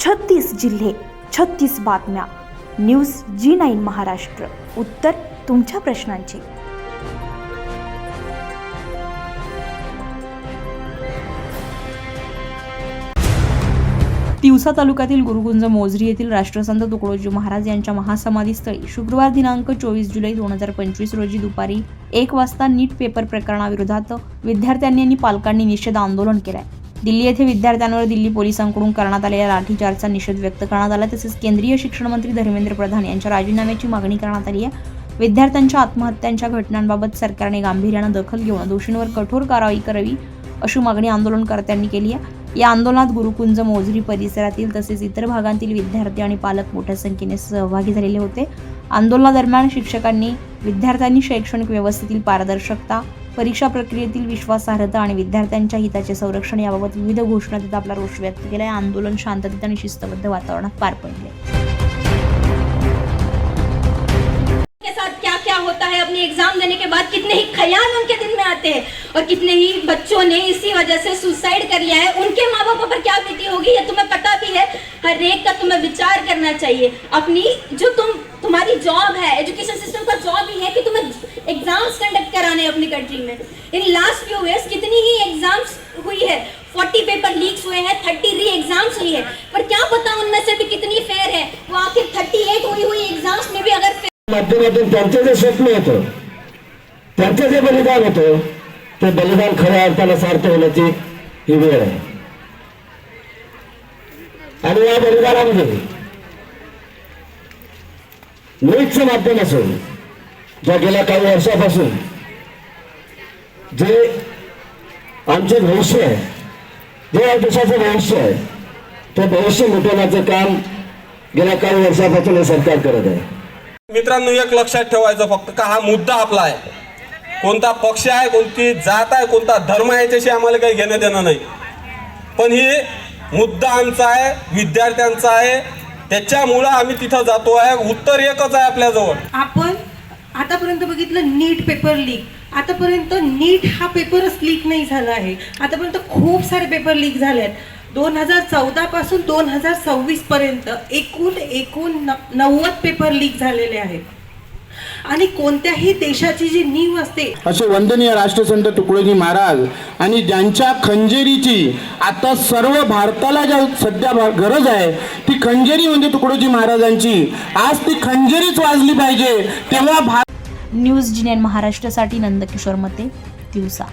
36 जिल्हे, 36 बातम्या. News G9 Maharashtra. उत्तर तुमच्या प्रश्नांची. तिवसा तालुक्यातील गुरुकुंज मोझरी येथील राष्ट्रसंत तुकडोजी महाराज यांच्या महासमाधीस्थळी शुक्रवार दिनांक 24 जुलै 2025 रोजी दुपारी 1 वाजता नीट पेपर प्रकरणाविरोधात विद्यार्थ्यांनी आणि पालकांनी निषेध आंदोलन केले. दिल्ली येथे विद्यार्थ्यांवर दिल्ली पोलिसांकडून करण्यात आलेल्या लाठीचार्जचा निषेध व्यक्त करण्यात आला. तसेच केंद्रीय शिक्षण मंत्री धर्मेंद्र प्रधान यांच्या राजीनाम्याची मागणी करण्यात आली आहे. विद्यार्थ्यांच्या आत्महत्यांच्या घटनांबाबत सरकारने गांभीर्याने दखल घेऊन दोषींवर कठोर कारवाई करावी अशी मागणी आंदोलनकर्त्यांनी केली आहे. या आंदोलनात गुरुकुंज मोझरी परिसरातील तसेच इतर भागांतील विद्यार्थी आणि पालक मोठ्या संख्येने सहभागी झालेले होते. आंदोलनादरम्यान शिक्षकांनी विद्यार्थ्यांनी शैक्षणिक व्यवस्थेतील पारदर्शकता, परीक्षा प्रक्रियेतील विश्वासार्हता आणि विद्यार्थ्यांच्या हिताचे संरक्षण याबाबत विविध घोषणा देत आपला रोष व्यक्त केला. आंदोलन शांततेत आणि शिस्तबद्ध वातावरणात पार पडले. क्या होता है, अपनी एग्जाम देने के बाद कितने ही ख्याल उनके दिल में आते हैं और कितने ही बच्चों ने इसी वजह से सुसाइड कर लिया है. उनके माँ बाप पर क्या बीती होगी ये तुम्हें पता भी है. हर एक का तुम्हें विचार करना चाहिए. अपनी जो तुम्हारी जॉब है, एजुकेशन सिस्टम का जॉब ही है कि तुम्हें एग्जाम्स कंडक्ट कराने अपनी कंट्री में. इन लास्ट फ्यू ईयर्स कितनी ही एग्जाम्स हुई है, 40 पेपर लीक्स हुए हैं, 30 री एग्जाम्स हुई है, पर क्या पता उनमें से भी कितनी फेयर है. वो आखिर 38 हुई एग्जाम्स में भी अगर माध्यमातून त्यांचे जे स्वप्न होतं, त्यांचे जे बलिदान होतं, ते बलिदान खऱ्या अर्थाने सार्थ होण्याची ही वेळ आहे. आणि या बलिदानामध्ये नीटचं माध्यम असून ज्या गेल्या काही वर्षापासून जे आमचे भविष्य आहे, जे या देशाचं भविष्य आहे, ते भविष्य मिटवण्याचं काम गेल्या काही वर्षापासून हे सरकार करत आहे. मित्रांनो, एक लक्षात ठेवायचं फक्त का हा मुद्दा आपला आहे. कोणता पक्ष आहे, कोणती जात आहे, कोणता धर्म आहे याच्याशी आम्हाला काही घेणं देणं नाही. पण ही मुद्दा आमचा आहे, विद्यार्थ्यांचा आहे. त्याच्यामुळं आम्ही तिथं जातो आहे. उत्तर एकच आहे आपल्याजवळ. आपण आतापर्यंत बघितलं नीट पेपर लीक. आतापर्यंत नीट हा पेपरच लीक नाही झाला आहे. आतापर्यंत खूप सारे पेपर लीक झाले आहेत. 2014 पासून 2026 पर्यंत एकूण 90 पेपर लीक झालेले आहेत. आणि कोणत्याही देशाची जी नीव असते, असे वंदनीय राष्ट्रसंत तुकडोजी महाराज आणि ज्यांच्या खंजेरीची आता सर्व भारताला ज्या सध्या गरज आहे, ती खंजेरी म्हणजे तुकडोजी महाराजांची. आज ती खंजेरीच वाजली पाहिजे. तेव्हा न्यूज G9 महाराष्ट्रासाठी नंदकिशोर मते, तिवसा.